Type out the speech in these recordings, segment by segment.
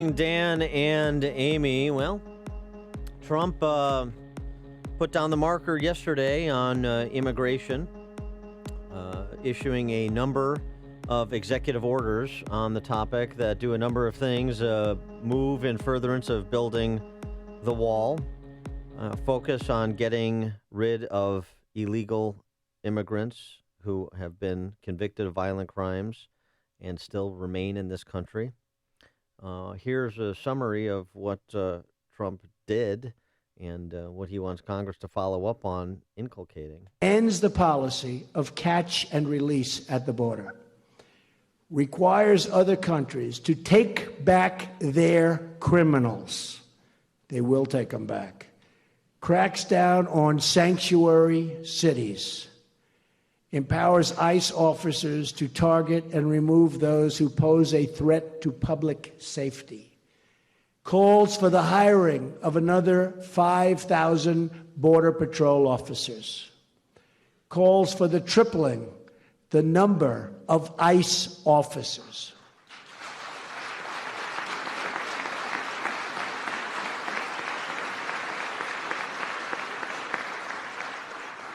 Dan and Amy. Well, Trump put down the marker yesterday on immigration, issuing a number of executive orders on the topic that do a number of things, move in furtherance of building the wall, focus on getting rid of illegal immigrants who have been convicted of violent crimes and still remain in this country. Here's a summary of what Trump did and what he wants Congress to follow up on inculcating. Ends the policy of catch and release at the border. Requires other countries to take back their criminals. They will take them back. Cracks down on sanctuary cities. Empowers ICE officers to target and remove those who pose a threat to public safety. Calls for the hiring of another 5,000 Border Patrol officers. Calls for the tripling the number of ICE officers.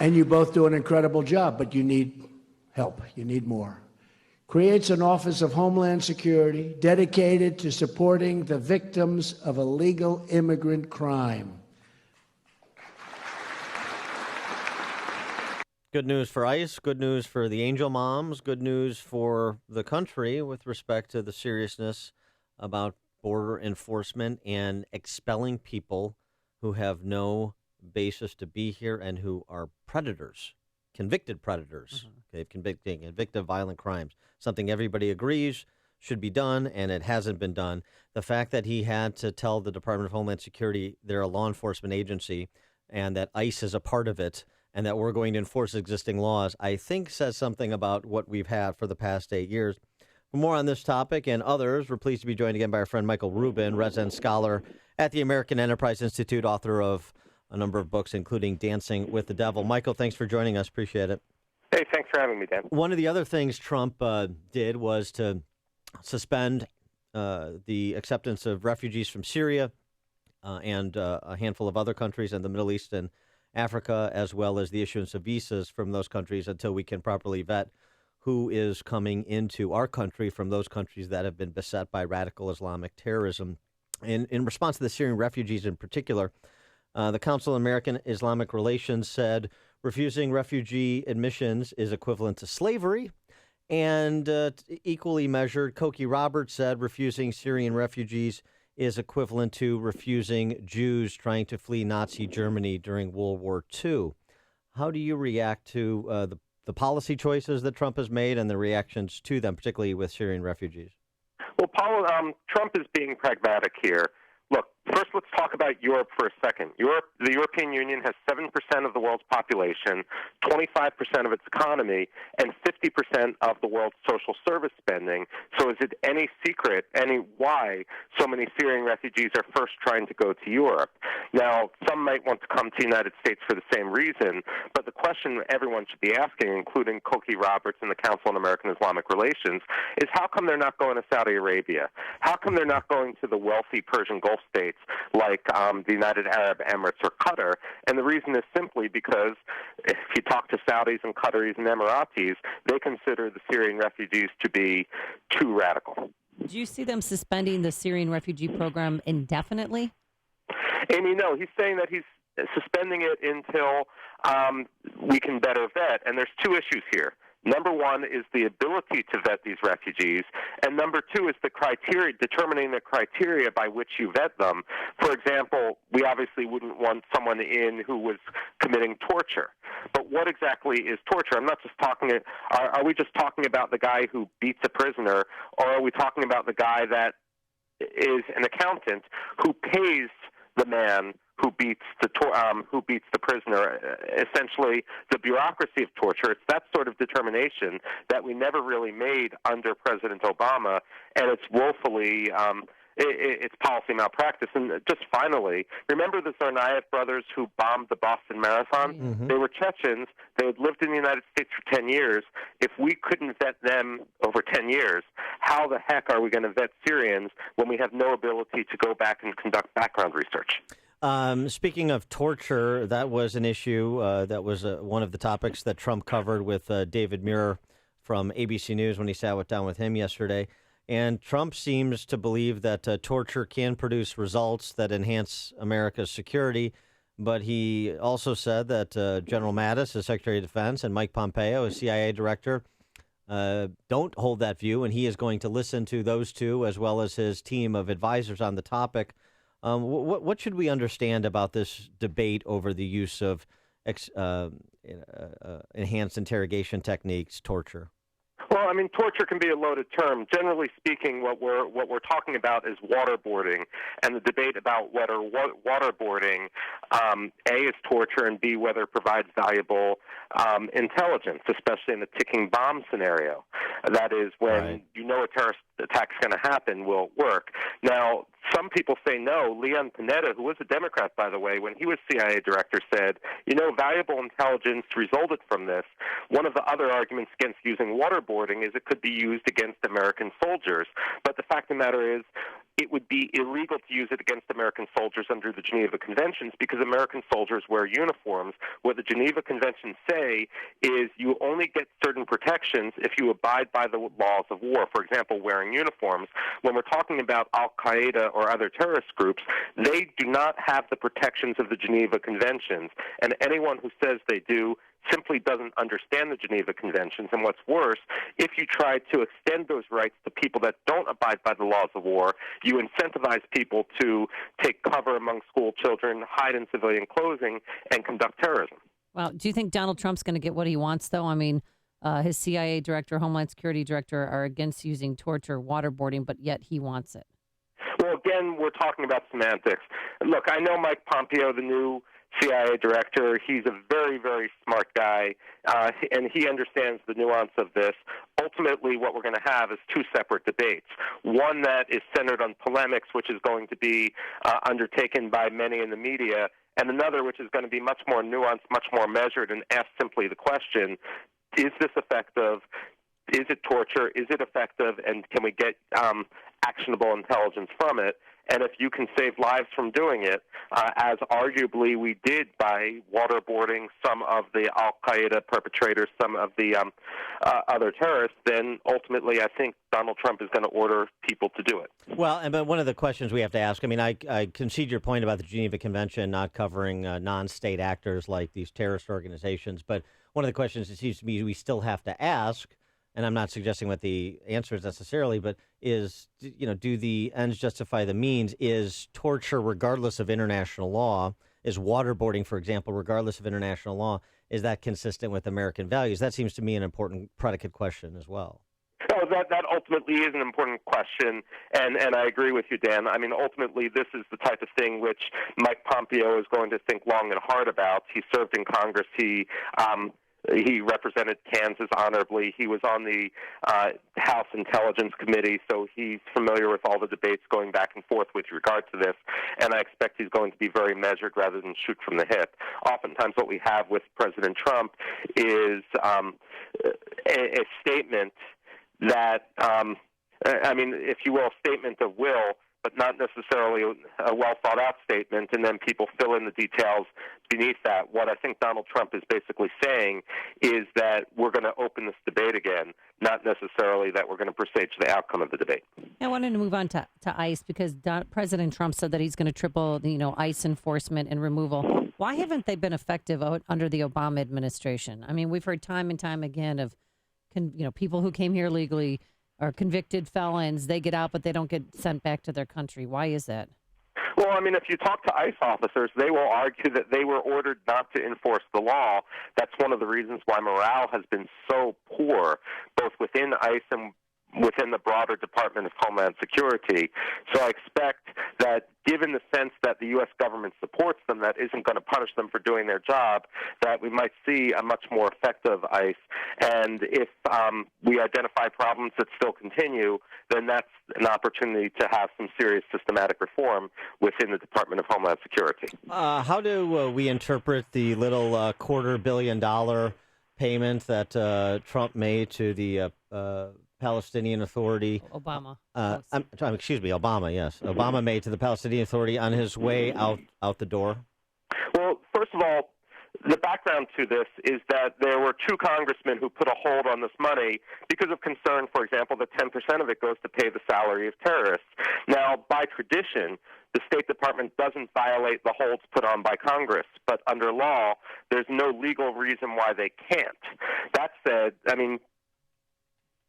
And you both do an incredible job, but you need help. You need more. Creates an Office of Homeland Security dedicated to supporting the victims of illegal immigrant crime. Good news for ICE, good news for the Angel Moms, good news for the country with respect to the seriousness about border enforcement and expelling people who have no basis to be here and who are predators, convicted predators. They've convicted of violent crimes. Something everybody agrees should be done, and it hasn't been done. The fact that he had to tell the Department of Homeland Security they're a law enforcement agency and that ICE is a part of it and that we're going to enforce existing laws, I think says something about what we've had for the past 8 years. For more on this topic and others, we're pleased to be joined again by our friend Michael Rubin, resident scholar at the American Enterprise Institute, author of a number of books, including Dancing with the Devil. Michael, thanks for joining us. Appreciate it. Hey, thanks for having me, Dan. One of the other things Trump did was to suspend the acceptance of refugees from Syria and a handful of other countries in the Middle East and Africa, as well as the issuance of visas from those countries until we can properly vet who is coming into our country from those countries that have been beset by radical Islamic terrorism. And in response to the Syrian refugees in particular, the Council on American Islamic Relations said refusing refugee admissions is equivalent to slavery. And equally measured, Cokie Roberts said refusing Syrian refugees is equivalent to refusing Jews trying to flee Nazi Germany during World War II. How do you react to the policy choices that Trump has made and the reactions to them, particularly with Syrian refugees? Well, Paul, Trump is being pragmatic here. Look, first let's talk about Europe for a second. The European Union has 7% of the world's population, 25% of its economy, and 50% of the world's social service spending. So is it any secret why so many Syrian refugees are first trying to go to Europe? Now, some might want to come to the United States for the same reason, but the question everyone should be asking, including Cokie Roberts and the Council on American Islamic Relations, is how come they're not going to Saudi Arabia? How come they're not going to the wealthy Persian Gulf states like the United Arab Emirates or Qatar? And the reason is simply because if you talk to Saudis and Qataris and Emiratis, they consider the Syrian refugees to be too radical. Do you see them suspending the Syrian refugee program indefinitely? Amy, no. He's saying that he's suspending it until we can better vet. And there's two issues here. Number one is the ability to vet these refugees, and number two is the criteria, determining the criteria by which you vet them. For example, we obviously wouldn't want someone in who was committing torture. But what exactly is torture? I'm not just talking, are we just talking about the guy who beats a prisoner, or are we talking about the guy that is an accountant who pays the man who beats the prisoner, essentially the bureaucracy of torture? It's that sort of determination that we never really made under President Obama, and it's woefully it's policy malpractice. And just finally, remember the Tsarnaev brothers who bombed the Boston Marathon? Mm-hmm. They were Chechens. They had lived in the United States for 10 years. If we couldn't vet them over 10 years, how the heck are we going to vet Syrians when we have no ability to go back and conduct background research? Speaking of torture, that was an issue that was one of the topics that Trump covered with David Muir from ABC News when he sat down with him yesterday. And Trump seems to believe that torture can produce results that enhance America's security. But he also said that General Mattis, as Secretary of Defense, and Mike Pompeo, as CIA director, don't hold that view. And he is going to listen to those two as well as his team of advisors on the topic. What should we understand about this debate over the use of enhanced interrogation techniques, torture? Well, I mean, torture can be a loaded term. Generally speaking, what we're talking about is waterboarding, and the debate about whether waterboarding, A, is torture, and B, whether it provides valuable intelligence, especially in the ticking bomb scenario. That is, when you know a terrorist attack's going to happen, will work. Now, some people say no. Leon Panetta, who was a Democrat, by the way, when he was CIA director, said, valuable intelligence resulted from this. One of the other arguments against using waterboarding is it could be used against American soldiers. But the fact of the matter is, it would be illegal to use it against American soldiers under the Geneva Conventions because American soldiers wear uniforms. What the Geneva Conventions say is you only get certain protections if you abide by the laws of war. For example, wearing uniforms. When we're talking about Al-Qaeda or other terrorist groups, they do not have the protections of the Geneva Conventions. And anyone who says they do simply doesn't understand the Geneva Conventions. And what's worse, if you try to extend those rights to people that don't abide by the laws of war, you incentivize people to take cover among school children, hide in civilian clothing, and conduct terrorism. Well, do you think Donald Trump's going to get what he wants, though? I mean, his CIA director, Homeland Security director are against using torture, waterboarding, but yet he wants it. Well, again, we're talking about semantics. Look, I know Mike Pompeo, the new CIA director. He's a very, very smart guy, and he understands the nuance of this. Ultimately, what we're going to have is two separate debates. One that is centered on polemics, which is going to be undertaken by many in the media, and another which is going to be much more nuanced, much more measured, and ask simply the question, is this effective? Is it torture? Is it effective? And can we get actionable intelligence from it? And if you can save lives from doing it, as arguably we did by waterboarding some of the Al-Qaeda perpetrators, some of the other terrorists, then ultimately I think Donald Trump is going to order people to do it. Well, but one of the questions we have to ask, I mean, I concede your point about the Geneva Convention not covering non-state actors like these terrorist organizations, but one of the questions it seems to me we still have to ask, and I'm not suggesting what the answer is necessarily, but is, do the ends justify the means? Is torture, regardless of international law, is waterboarding, for example, regardless of international law, is that consistent with American values? That seems to me an important predicate question as well. No, that ultimately is an important question, and I agree with you, Dan. I mean, ultimately, this is the type of thing which Mike Pompeo is going to think long and hard about. He served in Congress. He represented Kansas honorably. He was on the House Intelligence Committee, so he's familiar with all the debates going back and forth with regard to this, and I expect he's going to be very measured rather than shoot from the hip. Oftentimes what we have with President Trump is a statement that, if you will, a statement of will, but not necessarily a well-thought-out statement, and then people fill in the details beneath that. What I think Donald Trump is basically saying is that we're going to open this debate again, not necessarily that we're going to presage the outcome of the debate. I wanted to move on to ICE because President Trump said that he's going to triple ICE enforcement and removal. Why haven't they been effective under the Obama administration? I mean, we've heard time and time again of people who came here legally are convicted felons. They get out, but they don't get sent back to their country. Why is that? Well, I mean, if you talk to ICE officers, they will argue that they were ordered not to enforce the law. That's one of the reasons why morale has been so poor, both within ICE and within the broader Department of Homeland Security. So I expect that given the sense that the U.S. government supports them, that isn't going to punish them for doing their job, that we might see a much more effective ICE. And if we identify problems that still continue, then that's an opportunity to have some serious systematic reform within the Department of Homeland Security. How do we interpret the little $250 million payment that Trump made to the Palestinian Authority? Obama. Excuse me, Obama, yes. Obama made to the Palestinian Authority on his way out the door? Well, first of all, the background to this is that there were two congressmen who put a hold on this money because of concern, for example, that 10% of it goes to pay the salary of terrorists. Now, by tradition, the State Department doesn't violate the holds put on by Congress, but under law, there's no legal reason why they can't. That said, I mean,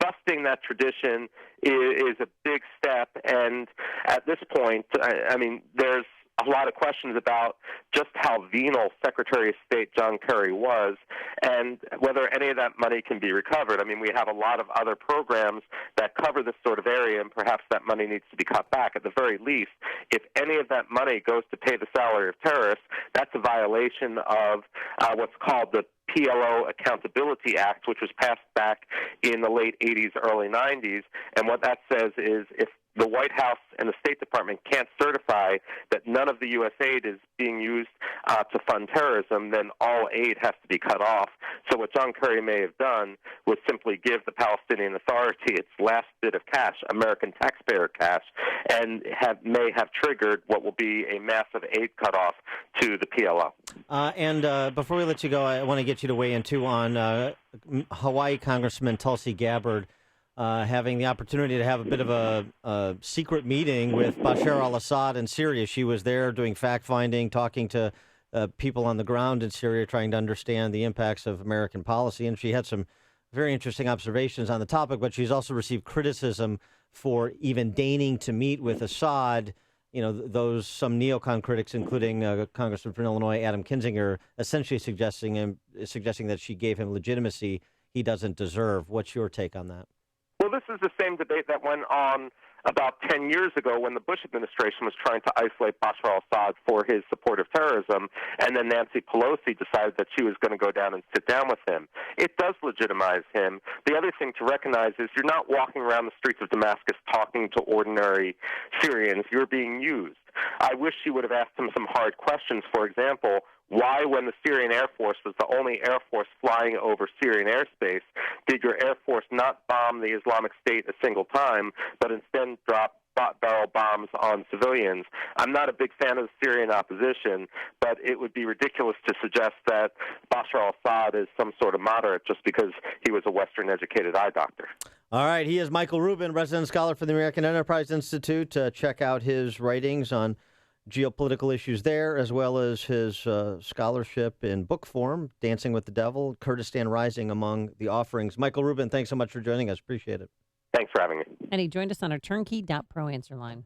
busting that tradition is a big step, and at this point, I mean, there's a lot of questions about just how venal Secretary of State John Kerry was and whether any of that money can be recovered. I mean, we have a lot of other programs that cover this sort of area, and perhaps that money needs to be cut back. At the very least, if any of that money goes to pay the salary of terrorists, that's a violation of what's called the PLO Accountability Act, which was passed back in the late 80s, early 90s. And what that says is if the White House and the State Department can't certify that none of the U.S. aid is being used to fund terrorism, then all aid has to be cut off. So what John Kerry may have done was simply give the Palestinian Authority its last bit of cash, American taxpayer cash, and may have triggered what will be a massive aid cutoff to the PLO. And before we let you go, I want to get you to weigh in, too, on Hawaii Congressman Tulsi Gabbard having the opportunity to have a bit of a secret meeting with Bashar al-Assad in Syria. She was there doing fact-finding, talking to people on the ground in Syria, trying to understand the impacts of American policy. And she had some very interesting observations on the topic, but she's also received criticism for even deigning to meet with Assad. You know, some neocon critics, including Congressman from Illinois, Adam Kinzinger, essentially suggesting that she gave him legitimacy he doesn't deserve. What's your take on that? Well, this is the same debate that went on about 10 years ago when the Bush administration was trying to isolate Bashar al-Assad for his support of terrorism, and then Nancy Pelosi decided that she was going to go down and sit down with him. It does legitimize him. The other thing to recognize is you're not walking around the streets of Damascus talking to ordinary Syrians. You're being used. I wish she would have asked him some hard questions. For example, why, when the Syrian Air Force was the only Air Force flying over Syrian airspace, did your Air Force not bomb the Islamic State a single time, but instead drop barrel bombs on civilians? I'm not a big fan of the Syrian opposition, but it would be ridiculous to suggest that Bashar al-Assad is some sort of moderate just because he was a Western-educated eye doctor. All right, he is Michael Rubin, resident scholar for the American Enterprise Institute. Check out his writings on geopolitical issues there, as well as his scholarship in book form, Dancing with the Devil, Kurdistan Rising among the offerings. Michael Rubin, thanks so much for joining us. Appreciate it. Thanks for having me. And he joined us on our turnkey.pro answer line.